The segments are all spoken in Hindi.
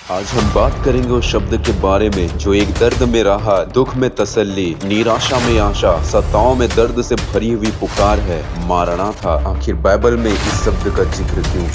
आज हम बात करेंगे उस शब्द के बारे में जो एक दर्द में राहत, दुख में तसल्ली, निराशा में आशा, सताओं में दर्द से भरी हुई पुकार है, मारनाथा। आखिर बाइबल में इस शब्द का जिक्र क्यों?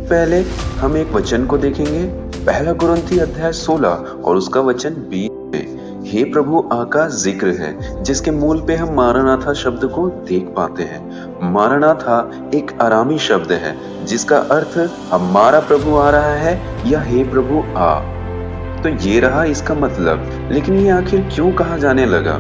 पहले हम एक वचन को देखेंगे, पहला कुरिन्थी अध्याय 16 और उसका वचन 20 में। हे प्रभु आ का जिक्र है जिसके मूल पे हम मारनाथा शब्द को देख पाते हैं। मारनाथा एक अरामी शब्द है जिसका अर्थ हमारा प्रभु आ रहा है या हे प्रभु आ। तो ये रहा इसका मतलब, लेकिन ये आखिर क्यों कहा जाने लगा?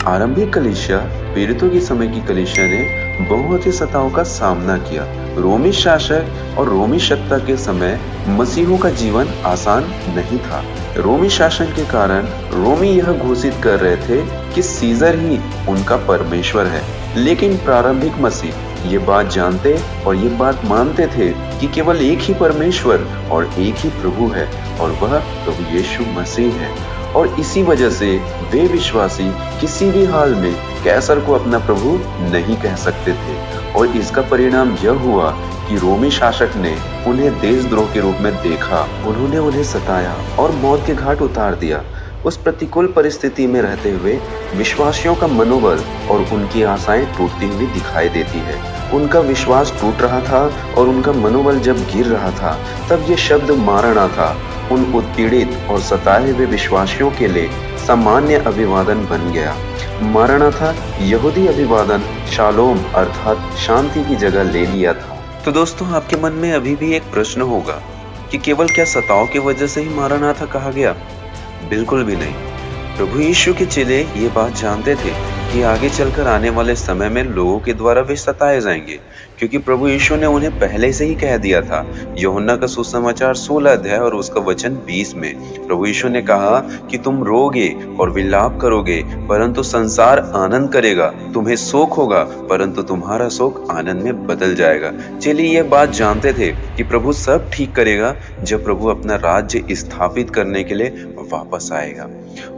आरंभिक कलीसिया, पीड़ितों के समय की कलीसिया ने बहुत ही सताओं का सामना किया। रोमी शासक और रोमी सत्ता के समय मसीहों का जीवन आसान नहीं था। रोमी शासन के कारण रोमी यह घोषित कर रहे थे कि सीजर ही उनका परमेश्वर है, लेकिन प्रारंभिक मसीह ये बात जानते और ये बात मानते थे कि केवल एक ही परमेश्वर और एक ही प्रभु है और वह प्रभु यीशु मसीह है। और इसी वजह से वे विश्वासी किसी भी हाल में कैसर को अपना प्रभु नहीं कह सकते थे। और इसका परिणाम यह हुआ कि रोमी शासक ने उन्हें देशद्रोह के रूप में देखा। उन्होंने उन्हें सताया और मौत के घाट उतार दिया। उस प्रतिकूल परिस्थिति में रहते हुए विश्वासियों का मनोबल और उनकी आशाएं टूटती हुई दिखाई देती है। उनका विश्वास टूट रहा था और उनका मनोबल जब गिर रहा था, तब ये शब्द मारनाथा उन उत्पीड़ित और सताए हुए विश्वासियों के लिए सामान्य अभिवादन बन गया। मारनाथा यहूदी अभिवादन शालोम अर्थात शांति की जगह ले लिया था। तो दोस्तों, आपके मन में अभी भी एक प्रश्न होगा कि केवल क्या सताओं की वजह से ही मारनाथा कहा गया? बिल्कुल भी नहीं। प्रभु यीशु के चेले ये बात जानते थे कि आगे चलकर आने वाले समय में लोगों के द्वारा वे सताए जाएंगे, क्योंकि प्रभु यीशु ने उन्हें पहले से ही कह दिया था। यूहन्ना का सुसमाचार 16 अध्याय और उसका वचन 20 में प्रभु यीशु ने कहा कि तुम रोगे और विलाप करोगे परंतु संसार आनंद करेगा, तुम्हें शोक होगा परंतु तुम्हारा शोक आनंद में बदल जाएगा। चलिए ये बात जानते थे कि प्रभु सब ठीक करेगा जब प्रभु अपना राज्य स्थापित करने के लिए वापस आएगा।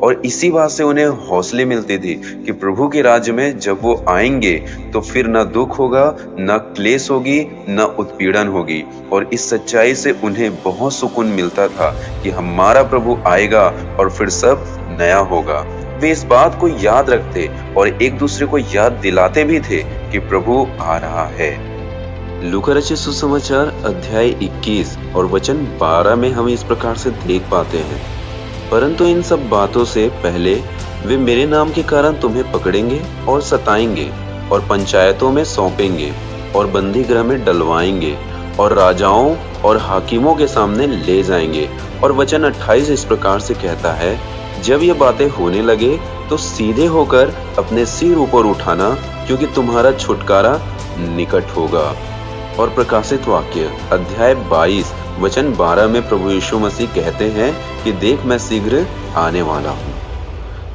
और इसी बात से उन्हें हौसले मिलते थे कि प्रभु के राज्य में जब वो आएंगे तो फिर न दुख होगा, न क्लेश होगी, न उत्पीड़न होगी। और इस सच्चाई से उन्हें बहुत सुकून मिलता था कि हमारा प्रभु आएगा और फिर सब नया होगा। वे इस बात को याद रखते और एक दूसरे को याद दिलाते भी थे कि प्रभु आ रहा है। लूका रचित सुसमाचार अध्याय 21 और वचन 12 में हम इस प्रकार से देख पाते हैं, परंतु इन सब बातों से पहले वे मेरे नाम के कारण तुम्हें पकड़ेंगे और सताएंगे और पंचायतों में सौंपेंगे और बंदी गृह में डलवाएंगे और राजाओं और हाकिमों के सामने ले जाएंगे। और वचन 28 इस प्रकार से कहता है, जब ये बातें होने लगे तो सीधे होकर अपने सिर ऊपर उठाना, क्योंकि तुम्हारा छुटकारा निकट होगा। और प्रकाशित वाक्य अध्याय 22 वचन 12 में प्रभु यीशु मसीह कहते हैं कि देख मैं शीघ्र आने वाला हूँ।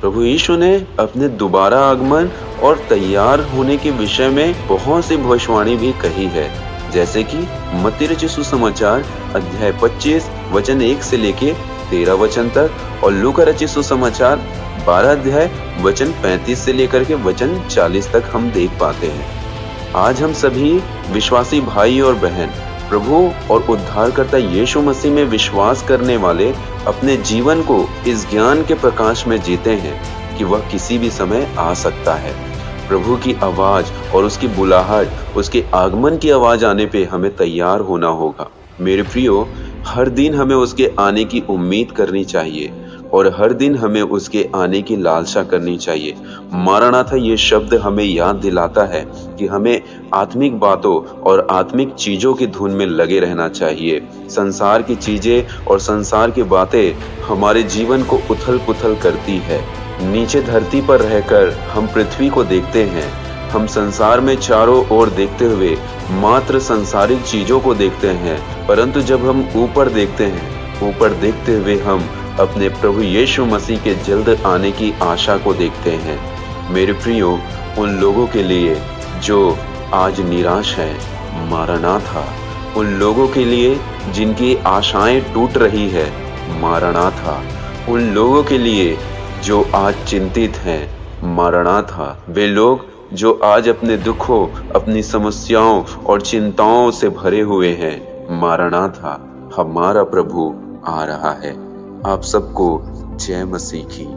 प्रभु यीशु ने अपने दोबारा आगमन और तैयार होने के विषय में बहुत सी भविष्यवाणी भी कही है, जैसे कि मत्ती रचित सुसमाचार अध्याय 25 वचन 1 से लेके 13 वचन तक और लूका रचित सुसमाचार 12 अध्याय वचन 35 से लेकर के वचन 40 तक हम देख पाते हैं। आज हम सभी विश्वासी भाई और बहन प्रभु और उद्धारकर्ता यीशु मसीह में विश्वास करने वाले अपने जीवन को इस ज्ञान के प्रकाश में जीते हैं कि वह किसी भी समय आ सकता है। प्रभु की आवाज और उसकी बुलाहट, उसके आगमन की आवाज आने पे हमें तैयार होना होगा। मेरे प्रियो, हर दिन हमें उसके आने की उम्मीद करनी चाहिए और हर दिन हमें उसके आने की लालसा करनी चाहिए। मारनाथा ये शब्द हमें याद दिलाता है कि हमें आत्मिक बातों और आत्मिक चीजों की धुन में लगे रहना चाहिए। संसार की चीजें और संसार की बातें हमारे जीवन को उथल पुथल करती है। नीचे धरती पर रहकर हम पृथ्वी को देखते हैं, हम संसार में चारों ओर देखते हुए मात्र सांसारिक चीजों को देखते हैं, परंतु जब हम ऊपर देखते हैं, ऊपर देखते हुए हम अपने प्रभु यीशु मसीह के जल्द आने की आशा को देखते हैं। मेरे प्रियो, उन लोगों के लिए जो आज निराश हैं, मारनाथा। उन लोगों के लिए जिनकी आशाएं टूट रही है, मारनाथा। उन लोगों के लिए जो आज चिंतित हैं, मारनाथा। वे लोग जो आज अपने दुखों, अपनी समस्याओं और चिंताओं से भरे हुए हैं, मारनाथा। हमारा प्रभु आ रहा है। आप सबको जय मसीह की।